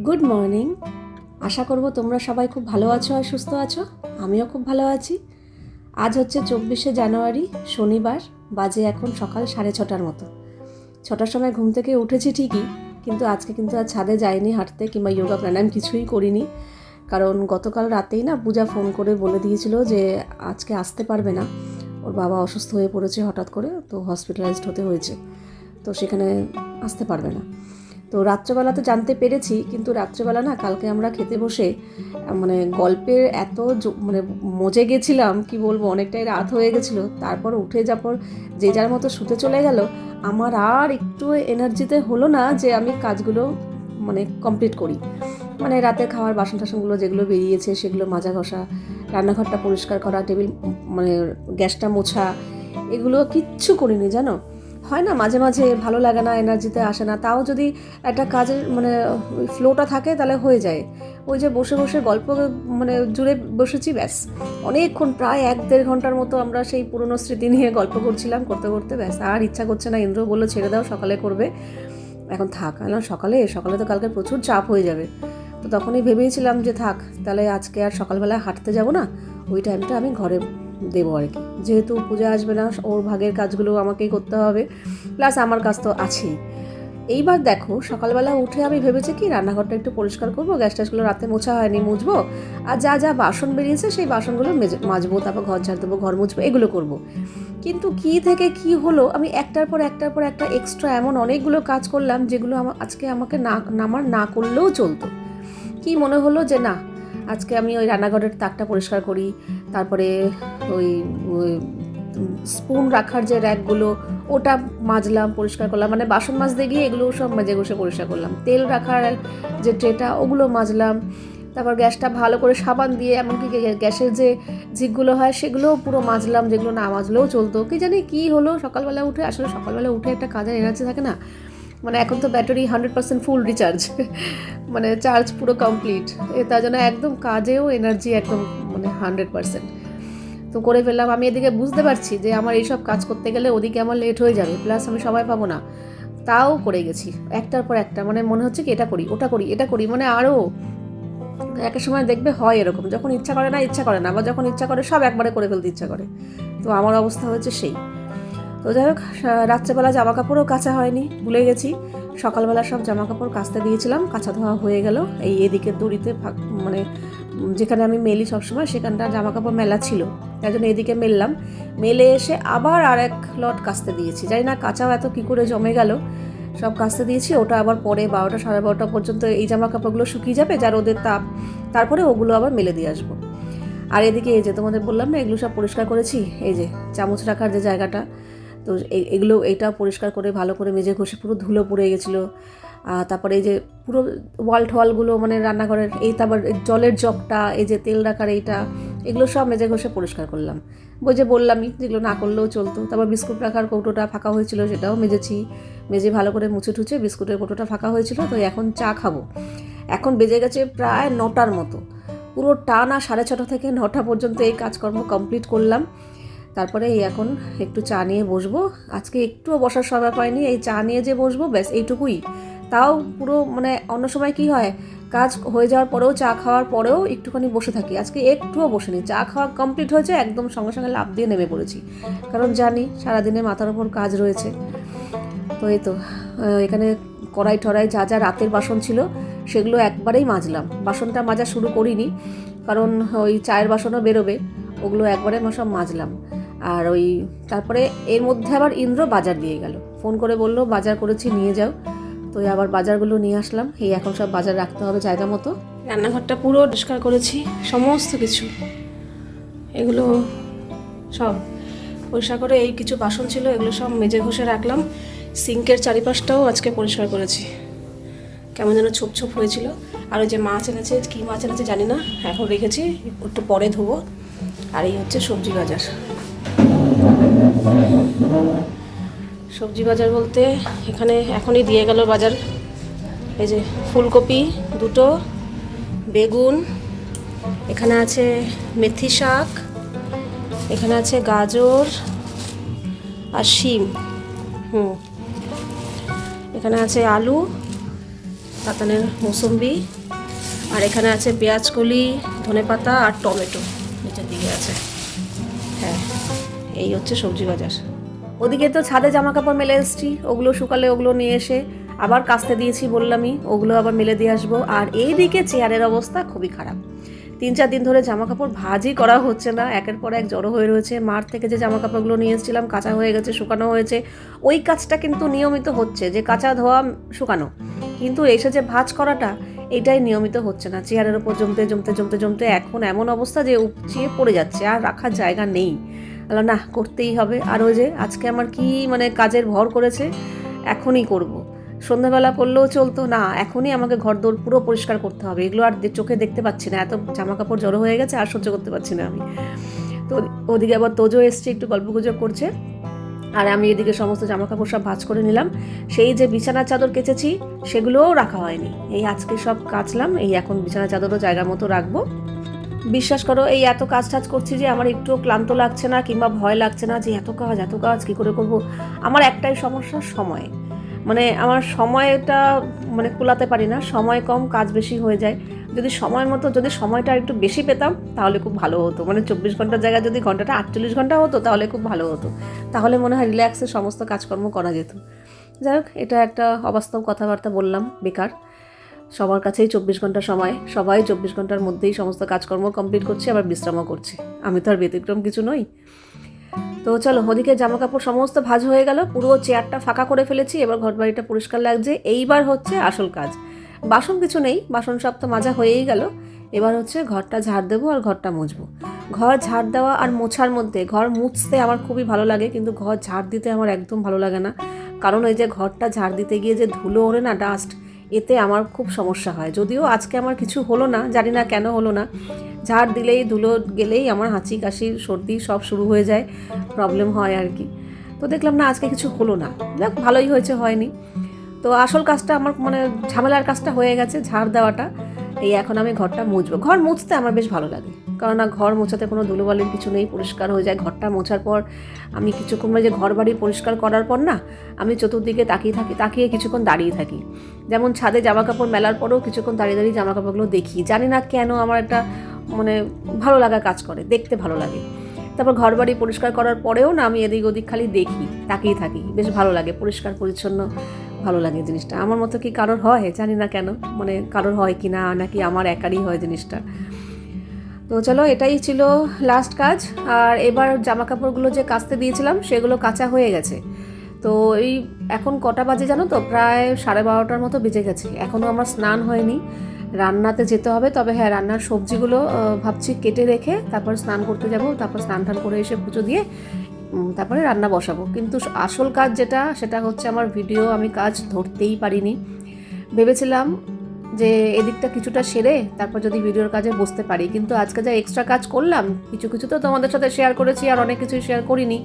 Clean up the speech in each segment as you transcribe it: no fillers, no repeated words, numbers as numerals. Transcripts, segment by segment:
Good morning. আশা করব তোমরা সবাই খুব ভালো আছো আর সুস্থ আছো। আমিও খুব ভালো আছি। আজ হচ্ছে 24শে জানুয়ারি, শনিবার। বাজে এখন সকাল 6:30 মতো। 6টার সময় ঘুম থেকে উঠেছি ঠিকই, কিন্তু আজকে কিন্তু আর ছাদে যাইনি হাঁটতে কিংবা যোগা প্রাণায়াম কিছুই করিনি। কারণ গতকাল রাতেই না পূজা ফোন করে বলে দিয়েছিল যে আজকে আসতে পারবে না, ওর বাবা অসুস্থ হয়ে পড়েছে হঠাৎ করে, তো হসপিটালাইজড হতে হয়েছে, তো সেখানে আসতে পারবে না। তো রাত্রেবেলা তো জানতে পেরেছি, কিন্তু রাত্রেবেলা না কালকে আমরা খেতে বসে মানে গল্পের এত মানে মজে গেছিলাম, কি বলবো, অনেকটাই রাত হয়ে গেছিলো। তারপর উঠে যাওয়ার যে যার মতো শুতে চলে গেল। আমার আর একটু এনার্জিতে হলো না যে আমি কাজগুলো মানে কমপ্লিট করি। মানে রাতের খাওয়ার বাসন টাসনগুলো যেগুলো বেরিয়েছে সেগুলো মাজা ঘষা, রান্নাঘরটা পরিষ্কার করা, টেবিল মানে গ্যাসটা মোছা, এগুলো কিচ্ছু করিনি জানো। হয় না মাঝে মাঝে ভালো লাগে না, এনার্জিতে আসে না, তাও যদি একটা কাজের মানে ওই ফ্লোটা থাকে তাহলে হয়ে যায়। ওই যে বসে বসে গল্প মানে জুড়ে বসেছি, ব্যাস অনেকক্ষণ, প্রায় 1-1.5 ঘন্টার মতো আমরা সেই পুরনো স্মৃতি নিয়ে গল্প করছিলাম, করতে করতে ব্যাস আর ইচ্ছা করছে না। ইন্দ্র বললো ছেড়ে দাও, সকালে করবে, এখন থাক। সকালে সকালে তো কালকে প্রচুর চাপ হয়ে যাবে। তো তখনই ভেবেছিলাম যে থাক, তাহলে আজকে আর সকালবেলায় হাঁটতে যাব না, ওই টাইমটা আমি ঘরে দেবো আর কি। যেহেতু পূজা আসবে না, ওর ভাগের কাজগুলো আমাকেই করতে হবে, প্লাস আমার কাজ তো আছেই। এইবার দেখো সকালবেলা উঠে আমি ভেবেছি কি রান্নাঘরটা একটু পরিষ্কার করবো, গ্যাস ট্যাসগুলো রাতে মোছা হয়নি, মুছবো, আর যা যা বাসন বেরিয়েছে সেই বাসনগুলো মাজবো, তারপর ঘর ঝাড় দেবো, ঘর মুছবো, এগুলো করব। কিন্তু কি থেকে কি হলো, আমি একটার পর একটা এক্সট্রা এমন অনেকগুলো কাজ করলাম যেগুলো আজকে আমাকে না করলেও চলতো। কি মনে হলো যে না, আজকে আমি ওই রান্নাঘরের তাকটা পরিষ্কার করি, তারপরে ওই স্পুন রাখার যে র্যাকগুলো ওটা মাজলাম, পরিষ্কার করলাম, মানে বাসন মাজতে গিয়ে এগুলো সব মেজে ঘষে পরিষ্কার করলাম। তেল রাখার যে ট্রেটা ওগুলো মাজলাম, তারপর গ্যাসটা ভালো করে সাবান দিয়ে, এমনকি গ্যাসের যে ঝিকগুলো হয় সেগুলোও পুরো মাজলাম, যেগুলো না মাজলেও চলতো। কি জানি কি হলো সকালবেলা উঠে, আসলে সকালবেলা উঠে একটা কাজের এনার্জি থাকে না, মানে এখন তো ব্যাটারি 100% ফুল রিচার্জ, মানে চার্জ পুরো কমপ্লিট, তার জন্য একদম কাজেও এনার্জি একদম মানে 100%। তো করে ফেললাম। আমি এদিকে বুঝতে পারছি যে আমার এইসব কাজ করতে গেলে ওদিকে আমার লেট হয়ে যাবে, প্লাস আমি সময় পাবো না, তাও করে গেছি একটার পর একটা। মানে মনে হচ্ছে কি এটা করি, ওটা করি, এটা করি, মানে আরও একটা সময় দেখবে হয় এরকম, যখন ইচ্ছা করে না, আবার যখন ইচ্ছা করে সব একবারে করে ফেলতে ইচ্ছা করে। তো আমার অবস্থা হয়েছে সেই। তো যাই হোক, রাত্রেবেলা জামা কাপড়ও কাচা হয়নি, ভুলে গেছি। সকালবেলা সব জামা কাপড় কাচতে দিয়েছিলাম, কাচা ধোয়া হয়ে গেল। এদিকে দড়িতে মানে যেখানে আমি মেলি সবসময় সেখানটা জামা কাপড় মেলা ছিল, তাই জন্য এদিকে মেললাম। মেলে এসে আবার আর এক লট কাচতে দিয়েছি, জানি না কাচাও এত কী করে জমে গেল, সব কাচতে দিয়েছি। ওটা আবার পরে 12টা 12:30 পর্যন্ত এই জামা কাপড়গুলো শুকিয়ে যাবে, যার ওদের তাপ, তারপরে ওগুলো আবার মেলে দিয়ে আসবো। আর এদিকে এই যে তোমাদের বললাম না এগুলো সব পরিষ্কার করেছি, এই যে চামচ রাখার যে জায়গাটা, তো এগুলো এটা পরিষ্কার করে ভালো করে মেজে ঘষে, পুরো ধুলো পড়ে গেছিলো। তারপরে এই যে পুরো ওয়ালগুলো মানে রান্নাঘরের, এই তারপর জলের জগটা, এই যে তেল রাখার এইটা, এগুলো সব মেজে ঘষে পরিষ্কার করলাম। ওই যে বললামই যেগুলো না করলেও চলতো। তারপর বিস্কুট রাখার কৌটোটা ফাঁকা হয়েছিল, সেটাও মেজেছি, মেজে ভালো করে মুছে টুছে বিস্কুটের কৌটোটা ফাঁকা হয়েছিল। তো এখন চা খাবো। এখন বেজে গেছে প্রায় 9টার মতো, পুরো টানা 6:30 থেকে 9টা পর্যন্ত এই কাজকর্ম কমপ্লিট করলাম। তারপরে এখন একটু চা নিয়ে বসবো। আজকে একটুও বসার সময় পাইনি, এই চা নিয়ে যে বসবো ব্যাস এইটুকুই। তাও পুরো মানে অন্য সময় কি হয়, কাজ হয়ে যাওয়ার পরেও, চা খাওয়ার পরেও একটুখানি বসে থাকি, আজকে একটুও বসেনি। চা খাওয়া কমপ্লিট হয়েছে, একদম সঙ্গে সঙ্গে লাফ দিয়ে নেমে পড়েছি, কারণ জানি সারাদিনে মাথার ওপর কাজ রয়েছে। তো এই তো এখানে কড়াই টড়াই যা যা রাতের বাসন ছিল সেগুলো একবারেই মাজলাম। বাসনটা মাজা শুরু করিনি, কারণ ওই চায়ের বাসনও বেরোবে, ওগুলো একবারে সব মাজলাম। আর ওই তারপরে এর মধ্যে আবার ইন্দ্র বাজার দিয়ে গেল, ফোন করে বললো বাজার করেছি নিয়ে যাও। তো আবার বাজারগুলো নিয়ে আসলাম। এই এখন সব বাজার রাখতে হবে জায়গা মতো। রান্নাঘরটা পুরো পরিষ্কার করেছি, সমস্ত কিছু এগুলো সব পরিষ্কার করে, এই কিছু বাসন ছিল এগুলো সব মেজে ঘষে রাখলাম। সিঙ্কের চারিপাশটাও আজকে পরিষ্কার করেছি, কেমন যেন ছোপ ছোপ হয়েছিল। আর ওই যে মাছ এনেছে, কী মাছ এনেছে জানি না, এখন রেখেছি, একটু পরে ধোবো। আর এই হচ্ছে সবজি বাজার। সবজি বাজার বলতে এখানে এখনই দিয়ে গেল বাজার। এই যে ফুলকপি 2টো, বেগুন, এখানে আছে মেথি শাক, এখানে আছে গাজর আর শিম, এখানে আছে আলু, পাতানের মৌসুম্বি, আর এখানে আছে পেঁয়াজ কলি, ধনেপাতা আর টমেটো নিচের দিকে আছে। হ্যাঁ, এই হচ্ছে সবজি বাজার। ওদিকে তো ছাদে জামা কাপড় মেলে এসেছি, ওগুলো শুকালে ওগুলো নিয়ে এসে আবার কাচতে দিয়েছি বললামই, ওগুলো আবার মেলে দিয়ে আসবো। আর এইদিকে চেয়ারের অবস্থা খুবই খারাপ, 3-4 দিন ধরে জামা কাপড় ভাঁজই করা হচ্ছে না, একের পর এক জড়ো হয়ে রয়েছে। মাঠ থেকে যে জামা কাপড়গুলো নিয়ে এসেছিলাম কাঁচা হয়ে গেছে, শুকানো হয়েছে, ওই কাজটা কিন্তু নিয়মিত হচ্ছে, যে কাঁচা ধোয়া শুকানো, কিন্তু এসে যে ভাঁজ করাটা এটাই নিয়মিত হচ্ছে না। চেয়ারের ওপর জমতে জমতে জমতে জমতে এখন এমন অবস্থা যে উপচিয়ে পড়ে যাচ্ছে, আর রাখার জায়গা নেই। না, করতেই হবে। আর ওই যে আজকে আমার কি মানে কাজের ভর করেছে, এখনই করব। সন্ধ্যাবেলা করলেও চলতো না, এখনই আমাকে ঘরদোর পুরো পরিষ্কার করতে হবে। এগুলো আর চোখে দেখতে পাচ্ছি না, এত জামা কাপড় জড়ো হয়ে গেছে, আর সহ্য করতে পারছি না আমি। তো ওদিকে আবার তোজো এসছে, একটু গল্পগুজব করছে, আর আমি এদিকে সমস্ত জামা কাপড় সব ভাঁজ করে নিলাম। সেই যে বিছানার চাদর কেচেছি সেগুলোও রাখা হয়নি, এই আজকে সব কাচলাম। এই এখন বিছানার চাদরও জায়গা মতো রাখবো। বিশ্বাস করো, এই এত কাজ টাজ করছি যে আমার একটু ক্লান্ত লাগছে না, কিংবা ভয় লাগছে না যে এত কাজ কী করে করবো। আমার একটাই সমস্যা, সময়। মানে আমার সময়টা মানে কুলাতে পারি না, সময় কম, কাজ বেশি হয়ে যায়। যদি সময় মতো, যদি সময়টা একটু বেশি পেতাম তাহলে খুব ভালো হতো। মানে 24 ঘন্টার জায়গায় যদি ঘন্টাটা 48 ঘন্টা হতো তাহলে খুব ভালো হতো, তাহলে মনে হয় রিল্যাক্সে সমস্ত কাজকর্ম করা যেত। যাই হোক, এটা একটা অবাস্তব কথাবার্তা বললাম, বেকার। সবার কাছেই 24 ঘন্টা সময়, সবাই 24 ঘন্টার মধ্যেই সমস্ত কাজকর্ম কমপ্লিট করছে, আবার বিশ্রামও করছে। আমি তো আর ব্যতিক্রম কিছু নই। তো চলো, ওদিকে জামা কাপড় সমস্ত ভাঁজ হয়ে গেল, পুরো চেয়ারটা ফাঁকা করে ফেলেছি, এবার ঘর বাড়িটা পরিষ্কার লাগছে। এইবার হচ্ছে আসল কাজ। বাসন কিছু নেই, বাসন সব তো মাজা হয়েই গেল। এবার হচ্ছে ঘরটা ঝাড় দেবো আর ঘরটা মুছবো। ঘর ঝাড় দেওয়া আর মোছার মধ্যে, ঘর মুছতে আমার খুবই ভালো লাগে, কিন্তু ঘর ঝাড় দিতে আমার একদম ভালো লাগে না। কারণ ওই যে ঘরটা ঝাড় দিতে গিয়ে যে ধুলো ওড়ে না, ডাস্ট, এতে আমার খুব সমস্যা হয়। যদিও আজকে আমার কিছু হলো না, জানি না কেন হলো না। ঝাড় দিলেই, ধুলো গেলেই আমার হাঁচি কাশি সর্দি সব শুরু হয়ে যায়, প্রবলেম হয় আর কি। তো দেখলাম না আজকে কিছু হলো না, দেখ ভালোই হয়েছে, হয়নি। তো আসল কাজটা আমার মানে ঝামেলার কাজটা হয়ে গেছে, ঝাড় দেওয়াটা। এই এখন আমি ঘরটা মুছবো। ঘর মুছতে আমার বেশ ভালো লাগে, কারণ না ঘর মোছাতে কোনো ধুলোবালির কিছু নেই, পরিষ্কার হয়ে যায়। ঘরটা মোছার পর আমি কিছুক্ষণ, যে ঘর বাড়ি পরিষ্কার করার পর না, আমি চতুর্দিকে তাকিয়ে কিছুক্ষণ দাঁড়িয়ে থাকি। যেমন ছাদে জামা কাপড় মেলার পরেও কিছুক্ষণ দাঁড়িয়ে দাঁড়িয়ে জামা কাপড়গুলো দেখি, জানি না কেন আমার একটা মানে ভালো লাগা কাজ করে, দেখতে ভালো লাগে। তারপর ঘর বাড়ি পরিষ্কার করার পরেও না আমি এদিক ওদিক খালি দেখি, তাকিয়ে থাকি, বেশ ভালো লাগে, পরিষ্কার পরিচ্ছন্ন ভালো লাগে জিনিসটা। আমার মতো কি কারোর হয় জানি না কেন, মানে কারোর হয় কি না, নাকি আমার একারই হয় জিনিসটা। তো চলো, এটাই ছিল লাস্ট কাজ। আর এবার জামা কাপড়গুলো যে কাচতে দিয়েছিলাম সেগুলো কাচা হয়ে গেছে। তো এই এখন কটা বাজে জানো তো, প্রায় 12:30টার মতো বেজে গেছে, এখনও আমার স্নান হয়নি। রান্নাতে যেতে হবে, তবে হ্যাঁ, রান্নার সবজিগুলো ভাবছি কেটে রেখে তারপর স্নান করতে যাব, তারপর স্নান টান করে এসে পুজো দিয়ে তারপরে রান্না বসাবো। কিন্তু আসল কাজ যেটা, সেটা হচ্ছে আমার ভিডিও আমি কাজ ধরতেই পারিনি। ভেবেছিলাম যে এদিকটা কিছুটা সেরে তারপর যদি ভিডিওর কাজে বসতে পারি, কিন্তু আজকে যা এক্সট্রা কাজ করলাম, কিছু কিছু তো তোমাদের সাথে শেয়ার করেছি, আর অনেক কিছুই শেয়ার করিনি,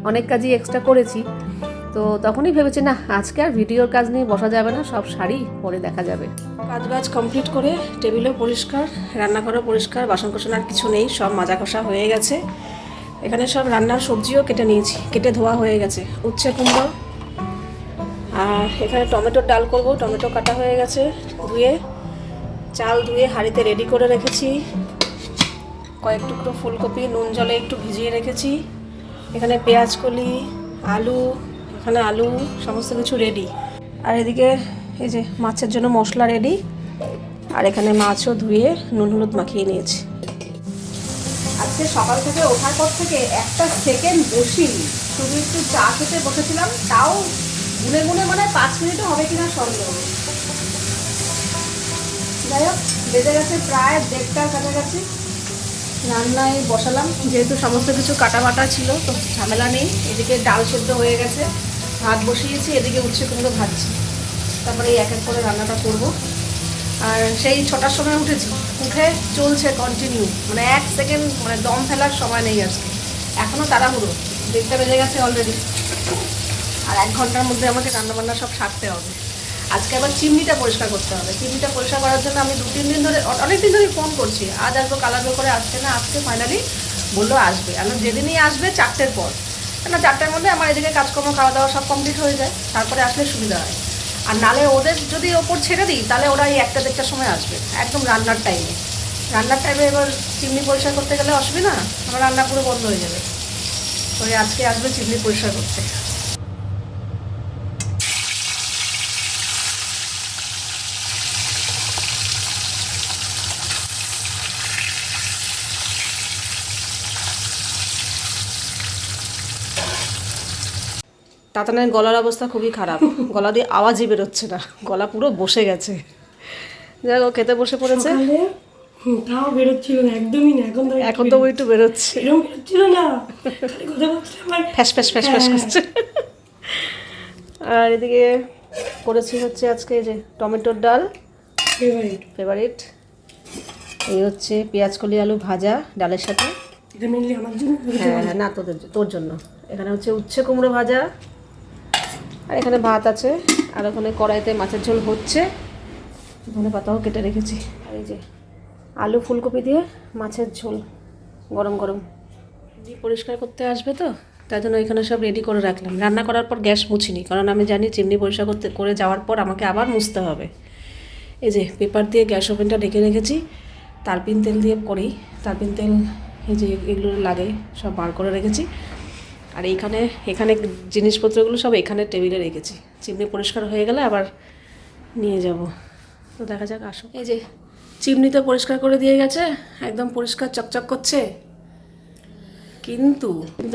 অনেক কাজই এক্সট্রা করেছি। তো তখনই ভেবেছি না, আজকে আর ভিডিওর কাজ নিয়ে বসা যাবে না, সব শাড়ি পরে দেখা যাবে। কাজ কমপ্লিট করে টেবিলও পরিষ্কার, রান্নাঘরও পরিষ্কার, বাসন কোসন আর কিছু নেই, সব মাজা কষা হয়ে গেছে। এখানে সব রান্নার সবজিও কেটে নিয়েছি, কেটে ধোয়া হয়ে গেছে। উচ্ছে কুমড়ো, আর এখানে টমেটোর ডাল করব, টমেটো কাটা হয়ে গেছে, ধুয়ে চাল ধুয়ে হাঁড়িতে রেডি করে রেখেছি। কয়েক টুকরো ফুলকপি নুন জলে একটু ভিজিয়ে রেখেছি। এখানে পেঁয়াজ কলি, আলু, এখানে আলু, সমস্ত কিছু রেডি। আর এদিকে এই যে মাছের জন্য মশলা রেডি, আর এখানে মাছও ধুয়ে নুন হলুদ মাখিয়ে নিয়েছি। আজকে সকাল থেকে ওঠার পর থেকে একটা সেকেন্ড বসিনি, শুধু একটু চা খেতে বসেছিলাম, তাও গুনে গুনে মানে 5 মিনিটও হবে কিনা সন্দেহ। যাই হোক, বেজে গেছে প্রায় 1:30টার কাছাকাছি। রান্নায় বসালাম, যেহেতু সমস্ত কিছু কাটা বাটা ছিল তো ঝামেলা নেই। এদিকে ডাল সেদ্ধ হয়ে গেছে, ভাত বসিয়েছি, এদিকে উচ্ছে কুমড়ো ভাজছি, তারপরে এই এক এক করে রান্নাটা করব। আর সেই 6টার সময় উঠেছি, উঠে চলছে কন্টিনিউ, মানে 1 সেকেন্ড মানে দম ফেলার সময় নেই আজকে। এখনও তাড়াহুড়ো, 1:30টা বেজে গেছে অলরেডি, আর 1 ঘন্টার মধ্যে আমাকে রান্নাবান্না সব সারতে হবে। আজকে আবার চিমনিটা পরিষ্কার করতে হবে। চিমনিটা পরিষ্কার করার জন্য আমি 2-3 দিন ধরে, অনেক দিন ধরে ফোন করছি, আজ আসবো কাল আসবো করে আসছে না। আজকে ফাইনালি বললো আসবে, আমি যেদিনই আসবে 4টের পর, কেন 4টের মধ্যে আমার এদিকে কাজকর্ম খাওয়া দাওয়া সব কমপ্লিট হয়ে যায়, তারপরে আসলে সুবিধা হয়। আর নালে ওদের যদি ওপর ছেড়ে দিই তাহলে ওরা এই 1টা-1:30টার সময় আসবে, একদম রান্নার টাইমে। রান্নার টাইমে এবার চিমনি পরিষ্কার করতে গেলে অসুবিধা, আমার রান্না পুরো বন্ধ হয়ে যাবে। ওই আজকে আসবে চিমনি পরিষ্কার করতে। তাতানের গলার অবস্থা খুবই খারাপ, গলা দিয়ে আওয়াজই বেরোচ্ছে না, গলা পুরো বসে গেছে। যাই হোক, খেতে বসে পড়েছে। তাও বেরোচ্ছিল না, একদমই না। এখন তো একটু বেরোচ্ছে, এরকম বেরোচ্ছিল না, কথা বলছিলাম ফ্যাস ফ্যাস ফ্যাস ফ্যাস করছে। আর এদিকে করেছি হচ্ছে আজকে যে টমেটোর ডাল, ফেভারিট। এই হচ্ছে পেঁয়াজ কলি আলু ভাজা ডালের সাথে। এটা মেনলি আমার জন্য। হ্যাঁ না, তোর জন্য। এখানে হচ্ছে উচ্ছে কুমড়ো ভাজা, আর এখানে ভাত আছে, আর ওখানে কড়াইতে মাছের ঝোল হচ্ছে, ধনে পাতাও কেটে রেখেছি। আর এই যে আলু ফুলকপি দিয়ে মাছের ঝোল গরম গরম। পরিষ্কার করতে আসবে তো, তাই জন্য এখানে সব রেডি করে রাখলাম। রান্না করার পর গ্যাস মুছিনি, কারণ আমি জানি চিমনি পরিষ্কার করে যাওয়ার পর আমাকে আবার মুছতে হবে। এই যে পেপার দিয়ে গ্যাস ওভেনটা ঢেকে রেখেছি, তারপিন তেল দিয়ে করি। তারপিন তেল এই যে এগুলো লাগে সব বার করে রেখেছি। আর এখানে জিনিসপত্রগুলো সব এখানে টেবিলে রেখেছি। চিমনি পরিষ্কার হয়ে গেলে আবার নিয়ে যাব। তো দেখা যাক, আসো। এই যে চিমনিতে পরিষ্কার করে দিয়ে গেছে, একদম পরিষ্কার চকচক করছে। কিন্তু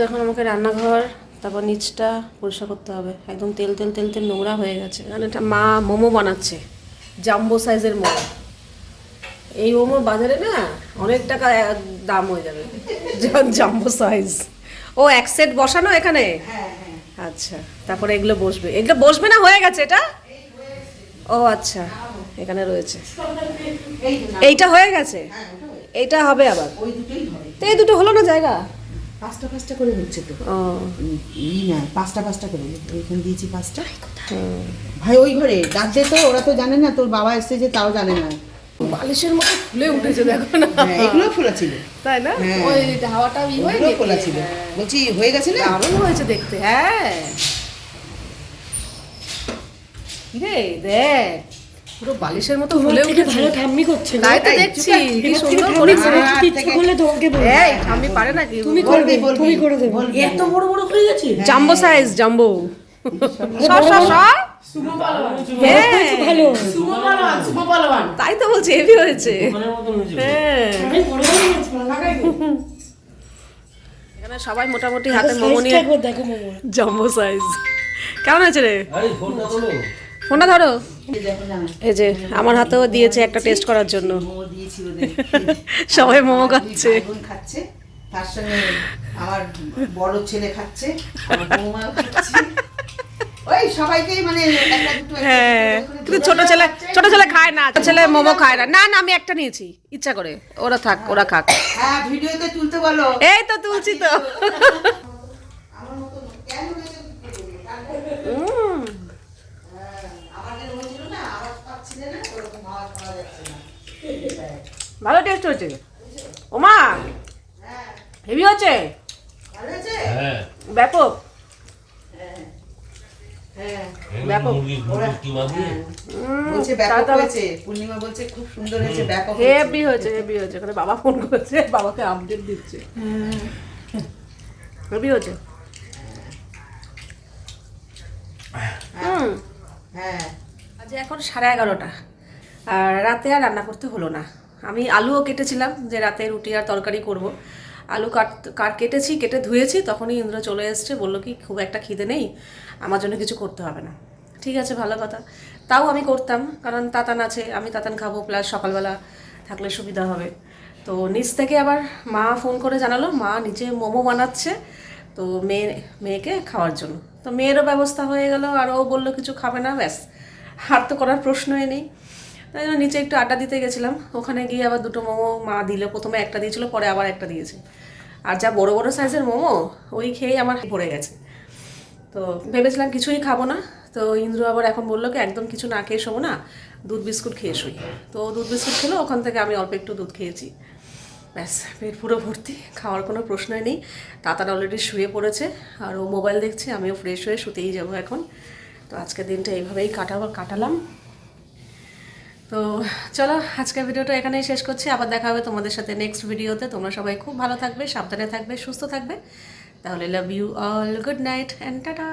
এখন আমাকে রান্নাঘর, তারপর নিচটা পরিষ্কার করতে হবে। একদম তেল তেল তেল তেল নোংরা হয়ে গেছে। কারণ এটা মা মোমো বানাচ্ছে, জাম্বো সাইজের মোমো। এই মোমো বাজারে না অনেক টাকা দাম হয়ে যাবে, যেমন জাম্বো সাইজ। ও এক সেট বসানো এখানে? আচ্ছা, তারপরে এগুলো বসবে না, হয়ে গেছে এটা? ও আচ্ছা, এখানে রয়েছে। এইটা হয়ে গেছে, এইটা হবে আবার। তো এই দুটো হলো না জায়গা? পাঁচটা করে হচ্ছে তো। ও না, পাঁচটা করে ওইখানে দিয়েছি 5টা। ভাই ওই ঘরে ডাকছে তো, ওরা তো জানে না তোর বাবা এসেছে, তাও জানে না। বালিশের মতো ফুলে উঠেছে, দেখো না। এগুলো ফোলা ছিল, তাই না? ওই হাওয়াটা ফোলা ছিল। বলছি হয়ে গেছে না? দারুণ হয়েছে দেখতে। হ্যাঁ রে, দেখ পুরো বালিশের মতো ফুলে উঠেছে। ভালো ঠাম্মি করছে। তাই তো দেখছি, কি সুন্দর করেছে। বলে তোমাকে এই ঠাম্মি পারে নাকি? তুমি করবে, তুমি করে দেবে। এত বড় বড় হয়ে গেছে। Jumbo size, jumbo. তাই তো বলছি, হেভি হয়েছে। হ্যাঁ, এখানে সবাই মোটামুটি হাতে মোমো নিয়ে। দেখো মোমো জাম্বো সাইজ কেমন হয়েছে রে? ফোনটা ধরো। এই যে আমার হাতেও দিয়েছে একটা টেস্ট করার জন্য। সবাই মোমো খাচ্ছে। খাচ্ছে, তার সঙ্গে আমার বড় ছেলে খাচ্ছে, আমার বৌমা খাচ্ছে। ওই সবাইকেই মানে একটা দুটো। হ্যাঁ, কিন্তু ছোট ছেলে খায় না, ছোট ছেলে মোমো খায় না। না আমি একটা নিয়েছি ইচ্ছা করে। ওরা খাক। হ্যাঁ, ভিডিওতে তুলতে বলো। এই তো তুলছি তো। আমার মতো কেন হয়েছে? আমাদের হয়েছিল না, আওয়াজ পাচ্ছিলে না, ওরকম আওয়াজ পাওয়া যাচ্ছে না। ভালো টেস্ট হয়েছে। ওমা হেভি হচ্ছে, ভালো হয়েছে? ব্যাপক। হ্যাঁ, ব্যাপক বলছে ব্যাপক হয়েছে। পূর্ণিমা বলছে খুব সুন্দর হয়েছে, ব্যাপক হেভি হয়েছে। এখানে বাবা ফোন করেছে, বাবাকে আপডেট দিচ্ছে। হেভি হয়েছে। হ্যাঁ, আজ এখন 11:30, আর রাতে আর রান্না করতে হলো না। আমি আলুও কেটেছিলাম যে রাতে রুটি আর তরকারি করব। আলু কেটে ধুয়েছি, তখনই ইন্দ্র চলে এসছে, বললো কি খুব একটা খিদে নেই, আমার জন্য কিছু করতে হবে না। ঠিক আছে, ভালো কথা। তাও আমি করতাম, কারণ তাতান আছে, আমি তাতান খাবো, প্লাস সকালবেলা থাকলে সুবিধা হবে। তো নিচ থেকে আবার মা ফোন করে জানালো মা নিচে মোমো বানাচ্ছে, তো মেয়েকে খাওয়ার জন্য। তো মেয়েরও ব্যবস্থা হয়ে গেল, আর ও বললো কিছু খাবে না, ব্যাস আর তো করার প্রশ্নই নেই। তাই জন্য নিচে একটু আড্ডা দিতে গেছিলাম। ওখানে গিয়ে আবার 2টো মোমো মা দিল। প্রথমে একটা দিয়েছিল, পরে আবার একটা দিয়েছে। আর যা বড় বড় সাইজের মোমো, ওই খেয়েই আমার পড়ে গেছে। তো ভেবেছিলাম কিছুই খাবো না। তো ইন্দ্র আবার এখন বললো কি একদম কিছু না খেয়ে শোবো না, দুধ বিস্কুট খেয়ে শুই। তো দুধ বিস্কুট খেলো, ওখান থেকে আমি অল্প একটু দুধ খেয়েছি, ব্যাস পেট পুরো ভর্তি, খাওয়ার কোনো প্রশ্নই নেই। তাতার অলরেডি শুয়ে পড়েছে, আর ও মোবাইল দেখছে, আমিও ফ্রেশ হয়ে শুতেই যাবো এখন। তো আজকের দিনটা এইভাবেই কাটালাম। তো চলো আজকের ভিডিওটা এখানেই শেষ করছি, আবার দেখা হবে তোমাদের সাথে নেক্সট ভিডিওতে। তোমরা সবাই খুব ভালো থাকবে, সাবধানে থাকবে, সুস্থ থাকবে। তাহলে love you all, good night and tata.